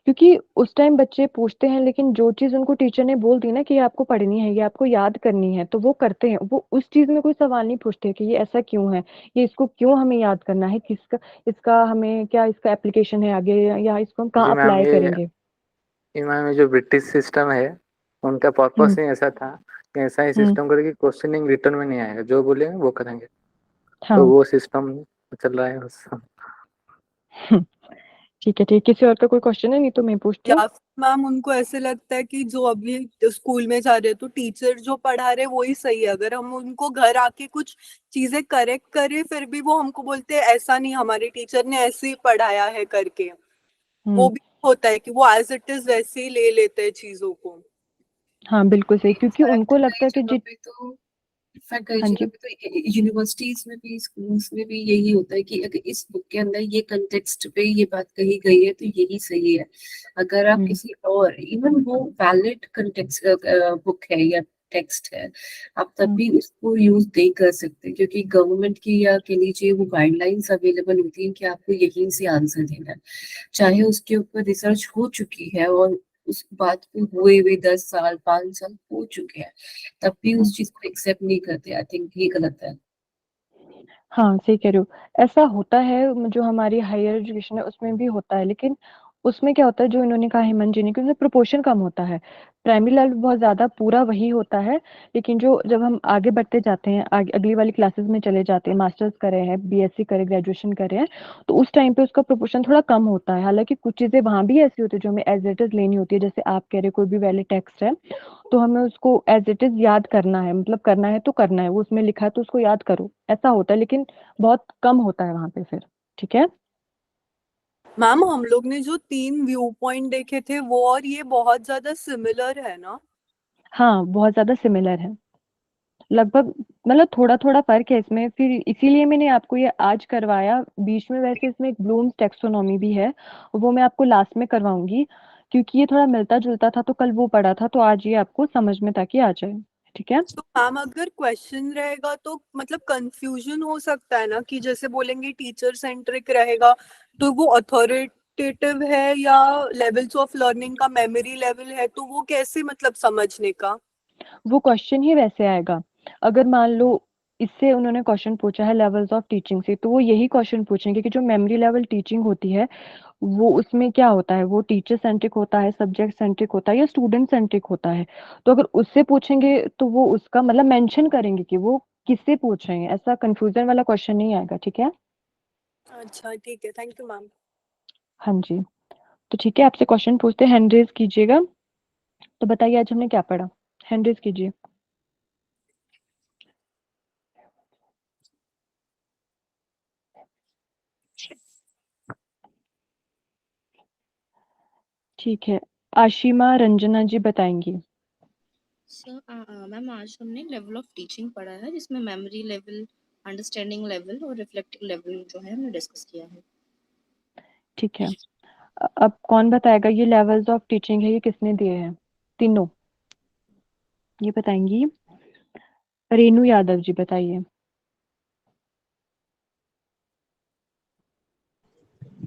क्योंकि उस टाइम बच्चे पूछते हैं, लेकिन जो चीज उनको टीचर ने बोल दी ना कि ये आपको पढ़नी है, ये आपको याद करनी है, तो वो करते हैं। वो उस चीज में कोई सवाल नहीं पूछते कि ये ऐसा क्यों है, ये इसको क्यों हमें याद करना है, किसका इसका हमें क्या इसका एप्लीकेशन है आगे, या इसको हम कहाँ जी मैम, अप्लाई ये करेंगे। मैम, ये जो ब्रिटिश सिस्टम है उनका पर्पस ही ऐसा था कि ऐसा ही हम्म। सिस्टम करें कि क्वेश्चनिंग रिटर्न में नहीं आएगा, जो बोलेंगे वो करेंगे। तो हाँ। वो सिस्टम चल रहा है बस। ठीक है, ठीक। किसी और का कोई क्वेश्चन है? नहीं तो मैं पूछती हूँ। या फिर मैम उनको ऐसे लगता है कि जो अभी स्कूल में जा रहे हैं तो टीचर जो पढ़ा रहे वही सही है, अगर हम उनको घर आके कुछ चीजें करेक्ट करें फिर भी वो हमको बोलते हैं ऐसा नहीं, हमारे टीचर ने ऐसे ही पढ़ाया है करके। वो भी होता है कि वो एज इट इज वैसे ही ले लेते हैं चीजों को। हाँ बिल्कुल सही, क्योंकि इनफैक्ट उनको कई लगता है कि जगह पे तो इनफैक्ट कई हाँ जगह जी। पे तो यूनिवर्सिटीज में भी स्कूल्स में भी यही होता है कि अगर इस बुक के अंदर ये कंटेक्स्ट पे ये बात कही गई है तो यही सही है। अगर आप किसी और इवन वो वैलिड कंटेक्स्ट बुक है या टेक्स्ट है, आप तब भी उसको यूज नहीं कर सकते, क्योंकि गवर्नमेंट की या कह लीजिए वो गाइडलाइंस अवेलेबल होती है कि आपको यहीं से आंसर देना है, चाहे उसके ऊपर रिसर्च हो चुकी है और उस बात को हुए हुए 10 साल 5 साल हो चुके हैं, तब भी उस चीज को एक्सेप्ट नहीं करते। आई थिंक ये गलत है। हाँ सही कह रहे हो, ऐसा होता है, जो हमारी हायर एजुकेशन है उसमें भी होता है। लेकिन उसमें क्या होता है, जो इन्होंने कहा हेमंत जी ने, कि उसमें प्रोपोर्शन कम होता है। प्राइमरी लेवल बहुत ज्यादा पूरा वही होता है, लेकिन जो जब हम आगे बढ़ते जाते हैं, आगे अगली वाली क्लासेस में चले जाते हैं, मास्टर्स करे हैं, बीएससी करे, ग्रेजुएशन करे हैं, तो उस टाइम पे उसका प्रोपोर्शन थोड़ा कम होता है। हालांकि कुछ चीजें वहां भी ऐसी होती है जो हमें एज इट इज लेनी होती है। जैसे आप कह रहे, कोई भी वैलिड टेक्स्ट है तो हमें उसको एज इट इज याद करना है, मतलब करना है तो करना है, वो उसमें लिखा है तो उसको याद करो, ऐसा होता है। लेकिन बहुत कम होता है वहां पे फिर। ठीक है मैम हम लोग ने जो 3 व्यू पॉइंट देखे थे वो और ये बहुत ज्यादा सिमिलर है ना? हाँ, बहुत ज्यादा सिमिलर है, लगभग, मतलब थोड़ा थोड़ा फर्क है इसमें। फिर इसीलिए मैंने आपको ये आज करवाया बीच में। वैसे इसमें एक ब्लूम्स टेक्सोनॉमी भी है, वो मैं आपको लास्ट में करवाऊंगी, क्योंकि ये थोड़ा मिलता जुलता था, तो कल वो पढ़ा था, तो आज ये आपको समझ में ताकि आ जाए। ठीक है। तो मैम अगर क्वेश्चन रहेगा तो मतलब कंफ्यूजन हो सकता है ना, कि जैसे बोलेंगे टीचर सेंट्रिक रहेगा तो वो अथॉरिटेटिव है या लेवल्स ऑफ लर्निंग का मेमोरी लेवल है, तो वो कैसे मतलब समझने का? वो क्वेश्चन ही वैसे आएगा। अगर मान लो इससे उन्होंने क्वेश्चन पूछा है लेवल्स ऑफ टीचिंग से, तो वो यही क्वेश्चन पूछेंगे कि जो मेमोरी लेवल टीचिंग होती है वो उसमें क्या होता है, वो टीचर सेंट्रिक होता है, सब्जेक्ट सेंट्रिक होता है या स्टूडेंट सेंट्रिक होता है। तो अगर उससे पूछेंगे तो वो उसका मतलब मेंशन करेंगे कि वो किससे पूछ रहे हैं, ऐसा कंफ्यूजन वाला क्वेश्चन नहीं आएगा। ठीक है? अच्छा ठीक है, थैंक यू मैम। हाँ जी, तो ठीक है, आपसे क्वेश्चन पूछते हैं, हैंड रेज कीजिएगा। तो बताइए आज हमने क्या पढ़ा, हैंड रेज कीजिए। ठीक है, आशिमा रंजना जी बताएंगी। सर मैम आज हमने लेवल ऑफ टीचिंग पढ़ा है जिसमें मेमोरी लेवल, अंडरस्टैंडिंग लेवल और रिफ्लेक्टिव लेवल जो है हमने डिस्कस किया है। ठीक है, अब कौन बताएगा ये लेवल्स ऑफ टीचिंग है, ये किसने दिए हैं? तीनों ये बताएंगी। रेनू यादव जी बताइए।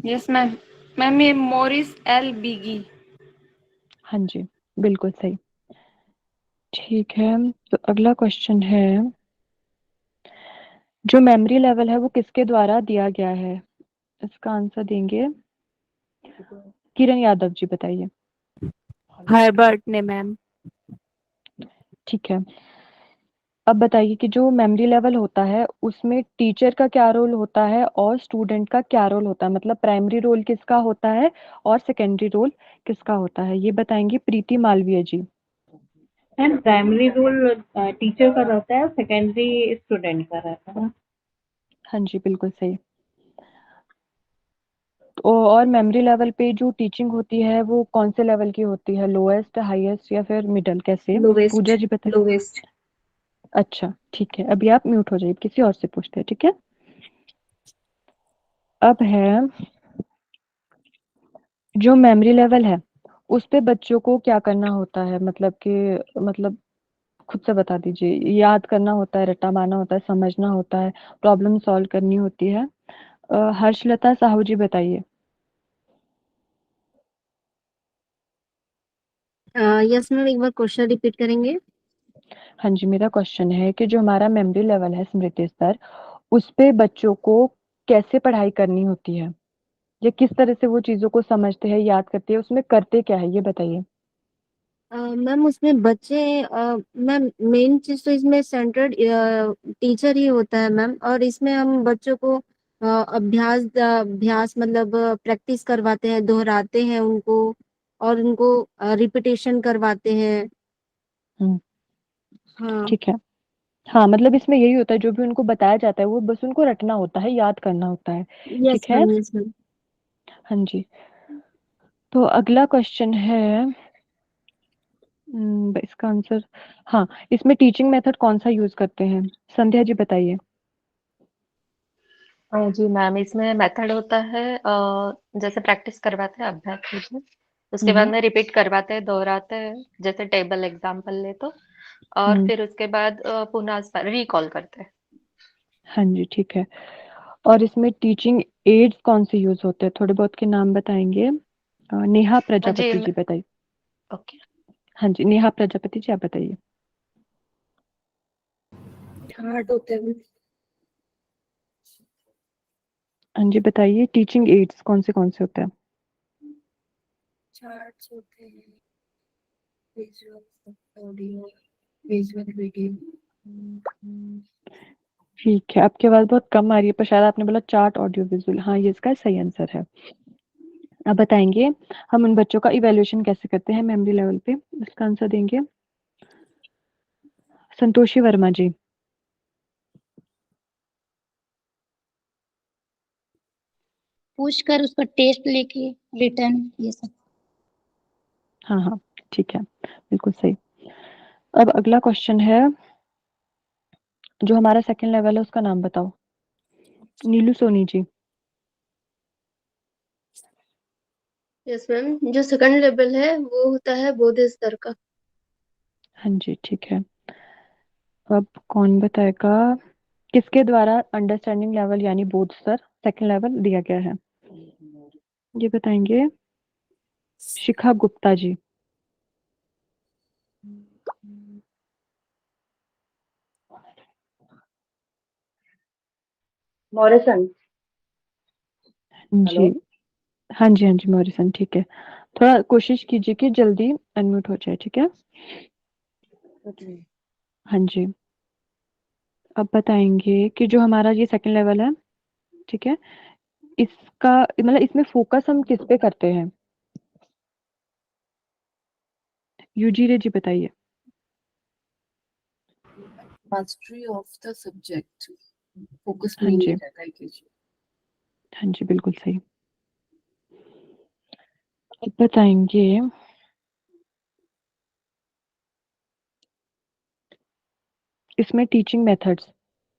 Yes ma'am. मैम ये मॉरिस एल बिगी। हाँ जी, बिल्कुल सही। ठीक है, तो अगला क्वेश्चन है, जो मेमोरी लेवल है वो किसके द्वारा दिया गया है? इसका आंसर देंगे किरण यादव जी, बताइए। हर्बर्ट ने मैम। ठीक है, अब बताइए कि जो मेमोरी लेवल होता है उसमें टीचर का क्या रोल होता है और स्टूडेंट का क्या रोल होता है, मतलब प्राइमरी रोल किसका होता है और सेकेंडरी रोल किसका होता है, ये बताएंगी प्रीति मालवीय जी। मैम प्राइमरी रोल टीचर का रहता है, सेकेंडरी स्टूडेंट का रहता है। हाँ जी, बिल्कुल सही। तो और मेमोरी लेवल पे जो टीचिंग होती है वो कौन से लेवल की होती है, लोएस्ट, हाईएस्ट या फिर मिडल, कैसे? लोवेस्ट। पूजा जी बताइए। लोवेस्ट। अच्छा ठीक है, अभी आप म्यूट हो जाइए, किसी और से पूछते हैं। ठीक है, अब है जो मेमोरी लेवल है उस पे बच्चों को क्या करना होता है, मतलब कि मतलब खुद से बता दीजिए। याद करना होता है, रट्टा मारना होता है, समझना होता है, प्रॉब्लम सॉल्व करनी होती है। हर्षलता साहू जी बताइए। यस मैम, एक बार क्वेश्चन रिपीट करेंगे? हाँ जी, मेरा क्वेश्चन है कि जो हमारा मेमोरी लेवल है, स्मृति स्तर, उस पे बच्चों को कैसे पढ़ाई करनी होती है, या किस तरह से वो चीजों को समझते हैं, याद करते हैं, उसमें करते क्या है, ये बताइए। मैम उसमें बच्चे मैम मेन चीज तो इसमें सेंटर्ड टीचर ही होता है मैम, और इसमें हम बच्चों को अभ्यास मतलब प्रैक्टिस करवाते हैं, दोहराते हैं उनको, और उनको रिपीटेशन करवाते हैं। हम्म, हाँ। ठीक है। हाँ, मतलब इसमें यही होता है, जो भी उनको बताया जाता है वो बस उनको रटना होता है, याद करना होता है। यस ठीक है, मैम, यस मैम। हाँ जी, तो अगला क्वेश्चन है, इसका आंसर, हाँ, इसमें टीचिंग मेथड कौन सा यूज करते हैं? संध्या जी बताइए। जी मैम, इसमें मेथड होता है जैसे प्रैक्टिस करवाते हैं, अभ्यास कीजिए, उसके बाद हम्म में रिपीट करवाते हैं, दोहराते हैं, जैसे टेबल एग्जाम्पल ले तो, और हम्म, फिर उसके बाद पुनः रिकॉल करते हैं। हाँ जी, ठीक है। और इसमें टीचिंग एड्स कौन से यूज होते हैं, थोड़े बहुत के नाम बताएंगे? नेहा जी प्रजापति जी बताइए। ओके। हाँ जी, नेहा प्रजापति जी आप बताइए। हार्ड होते हैं। हाँ जी, बताइए टीचिंग एड्स कौन से होते हैं? चार्ट्स होते हैं, विजुअल ऑडियो, विजुअल वीडियो। ठीक है, आपकी आवाज बहुत कम आ रही है, पर शायद आपने बोला चार्ट, ऑडियो विजुअल। हाँ, ये इसका सही आंसर है। अब बताएंगे हम उन बच्चों का इवैल्यूएशन कैसे करते हैं मेमोरी लेवल पे, इसका आंसर देंगे संतोषी वर्मा जी। पूछ कर उसका टेस्ट लेके रिटर्न ये सब। हाँ हाँ, ठीक है, बिल्कुल सही। अब अगला क्वेश्चन है, जो हमारा सेकंड लेवल है उसका नाम बताओ। नीलू सोनी जी। यस मैम, जो सेकंड लेवल है वो होता है बोध स्तर का। हाँ जी, ठीक है। अब कौन बताएगा किसके द्वारा अंडरस्टैंडिंग लेवल यानी बोध स्तर सेकंड लेवल दिया गया है, ये बताएंगे शिखा गुप्ता जी। मॉरिसन। जी। हाँ जी, हाँ जी, मॉरिसन, ठीक है। थोड़ा कोशिश कीजिए कि जल्दी अनम्यूट हो जाए, ठीक है? हाँ जी। अब बताएँगे कि जो हमारा ये सेकंड लेवल है, ठीक है? इसका मतलब इसमें फ़ोकस हम किस पे करते हैं? यूजी जी बताइए। Mastery of the subject, focus हाँ मेन जी। रहता है कि हाँ जी, बिल्कुल सही। अब बताएँगे इसमें टीचिंग मेथड्स,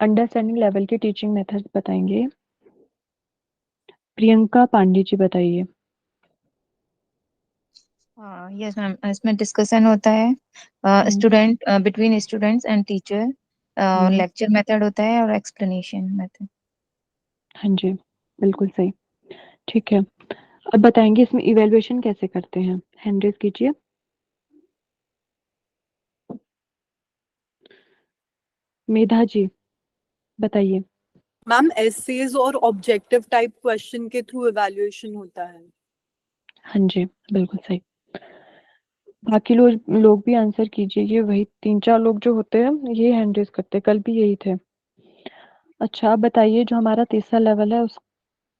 अंडरस्टैंडिंग लेवल के टीचिंग मेथड्स बताएँगे। प्रियंका पांडे जी बताइए। यस मैम, इसमें डिस्कशन होता है student between students and teacher, lecture method होता है और एक्सप्लेनेशन मेथड। हाँ जी, बिल्कुल सही। ठीक है। अब बताएँगे इसमें इवैल्यूएशन कैसे करते हैं? हैंड रेज़ कीजिए। मेधा जी, बताइए। मैम एसेज और ऑब्जेक्टिव टाइप क्वेश्चन के थ्रू इवैल्यूएशन होता है। हाँ जी, बिल्कुल सही। बाकी लोग भी आंसर कीजिए, ये वही 3-4 लोग जो होते हैं, ये हैंड रेज़ करते हैं, कल भी यही थे। अच्छा, आप बताइए जो हमारा तीसरा लेवल है, उस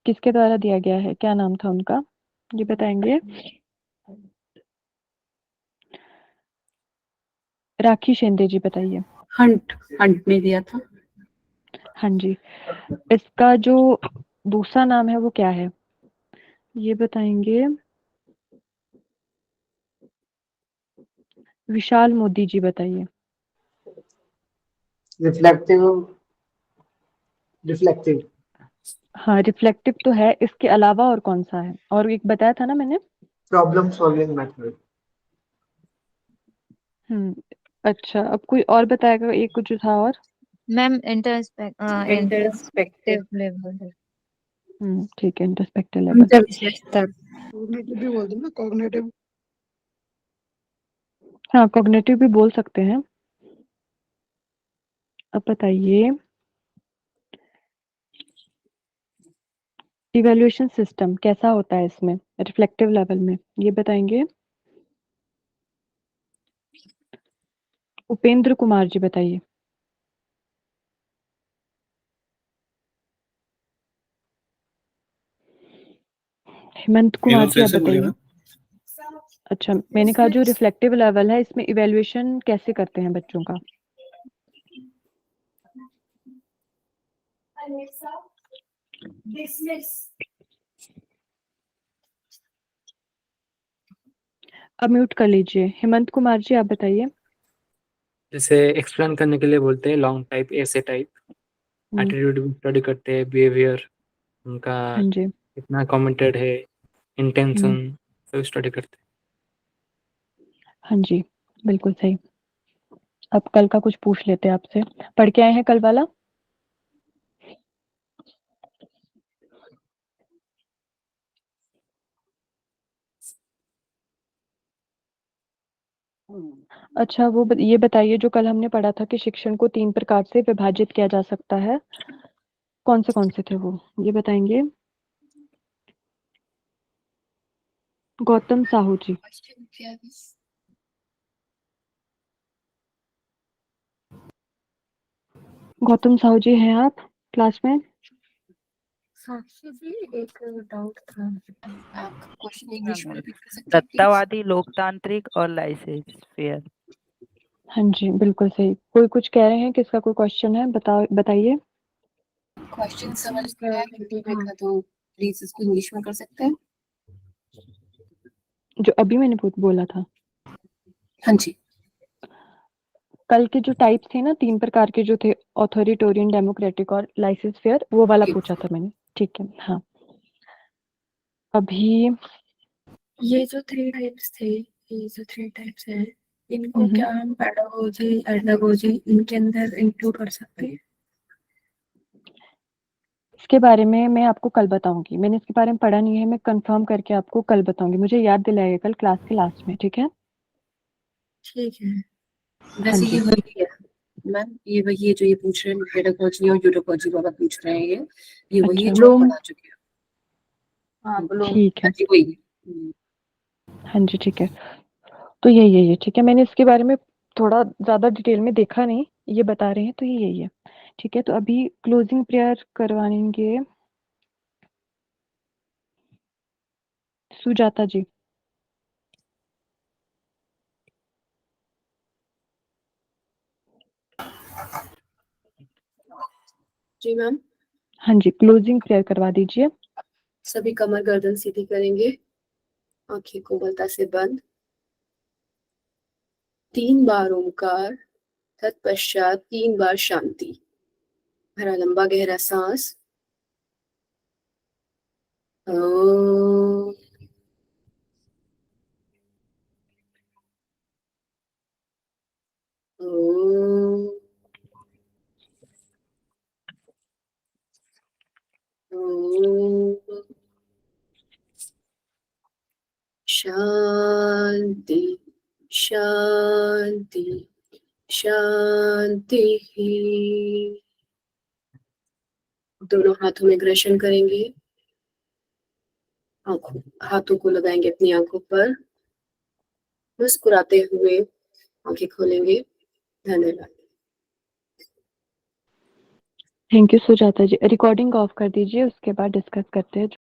किसके द्वारा दिया गया है? क्या नाम था उनका? ये बताएँगे? राखी शिंदे जी बताइए। हंट ने दिया था। हाँ जी। इसका जो दूसरा नाम है वो क्या है? ये बताएँगे? विशाल मोदी जी बताइए। रिफ्लेक्टिव। हाँ, रिफ्लेक्टिव तो है, इसके अलावा और कौन-सा है? और एक बताया था ना मैंने? Problem solving method. अच्छा, अब कोई और बताएगा, एक कुछ था और? Ma'am introspective level. ठीक है, इंटरस्पेक्टिव लेवल। कॉग्निटिव भी बोल दो ना, कॉग्निटिव। हाँ, कॉग्निटिव भी बोल सकते हैं। अब बताइए इवैल्यूएशन सिस्टम कैसा होता है इसमें, रिफ्लेक्टिव लेवल में? ये बताएँगे? उपेंद्र कुमार जी बताइए। हेमंत कुमार जी आप बताइए। अच्छा, मैंने कहा जो रिफ्लेक्टिव लेवल है, इसमें इवैल्यूएशन कैसे करते हैं बच्चों का? अब म्यूट कर लीजिए। हेमंत कुमार जी आप बताइए। जैसे एक्सप्लेन करने के लिए बोलते हैं लॉन्ग टाइप, ऐसे टाइप, एटीट्यूड भी स्टडी करते हैं, बिहेवियर उनका हाँ जी। कितना कमेंटेड है, इंटेंशन सब स्टडी करते हैं। हाँ जी, बिल्कुल सही। अब कल का कुछ पूछ लेते हैं आपसे। पढ़ के आए हैं कल वाला? अच्छा, ये बताइए जो कल हमने पढ़ा था कि शिक्षण को 3 प्रकार से विभाजित किया जा सकता है। कौन से थे वो? ये बताएँगे? गौतम साहू जी। गौतम साहू जी हैं आप क्लास में? साक्षी जी, एक डाउट था, आप क्वेश्चन इंग्लिश में रिपीट कर सकते हैं प्लीज? सत्तावादी, लोकतांत्रिक और लाइसेंस फेयर। हाँ जी, बिल्कुल सही। कोई कुछ कह रहे हैं, किसका कोई क्वेश्चन है? बताइए। क्वेश्चन समझ में आया, हिंदी में था तो प्लीज इसको इंग्लिश में कर सकते हैं? जो अभी मैंने बोला था। हाँ जी। कल के जो टाइप्स थे ना, 3 प्रकार के जो थे, ऑथोरिटेरियन, डेमोक्रेटिक और लाइसेंस फेयर, वो वाला पूछा था मैंने। ठीक है, हाँ। अभी ये जो 3 टाइप्स हैं, इनको क्या हम पेडागोजी, एडागोजी इनके अंदर इंक्लूड कर सकते हैं? इसके बारे में मैं आपको कल बताऊँगी। मैंने इसके बारे में पढ़ा नहीं है, मैं कन्फर्म करके आपको कल बताऊँगी। मुझे याद दिलाइएगा कल क्लास के लास्ट में, ठीक है? ठीक है। हाँ वैसे जी। ये वही है मैम ये वही है जो ये पूछ रहे हैं, पेडागोजी और यूरोलॉजी वाला पूछ रहे हैं, ये वही है अच्छा। जो हम पढ़ा चुके हैं। हाँ ब्लूम। ठीक है। जी वही हाँ जी, ठीक है। तो यही है, ठीक है। मैंने इसके बारे में थोड़ा ज़्यादा डिटेल में देखा नहीं, ये बता रहे हैं तो ये यही है। ठीक है, तो अभी क्लोजिंग प्रेयर करवाएंगे सुजाता जी। जी मैम। हाँ जी, क्लोजिंग प्रेयर करवा दीजिए। सभी कमर गर्दन सीधी करेंगे, आंखें कोमलता से बंद। 3 बार ओमकार, तत्पश्चात 3 बार शांति। भरा लंबा गहरा सांस। ओम। ओम। ओम। शांति शांति शांति। दोनों हाथों में ग्रसन करेंगे, हाथों को लगाएंगे अपनी आंखों पर, मुस्कुराते हुए आंखें खोलेंगे। धन्यवाद। Thank you Sujata ji. Recording off कर दीजिए, उसके बाद डिस्कस करते हैं।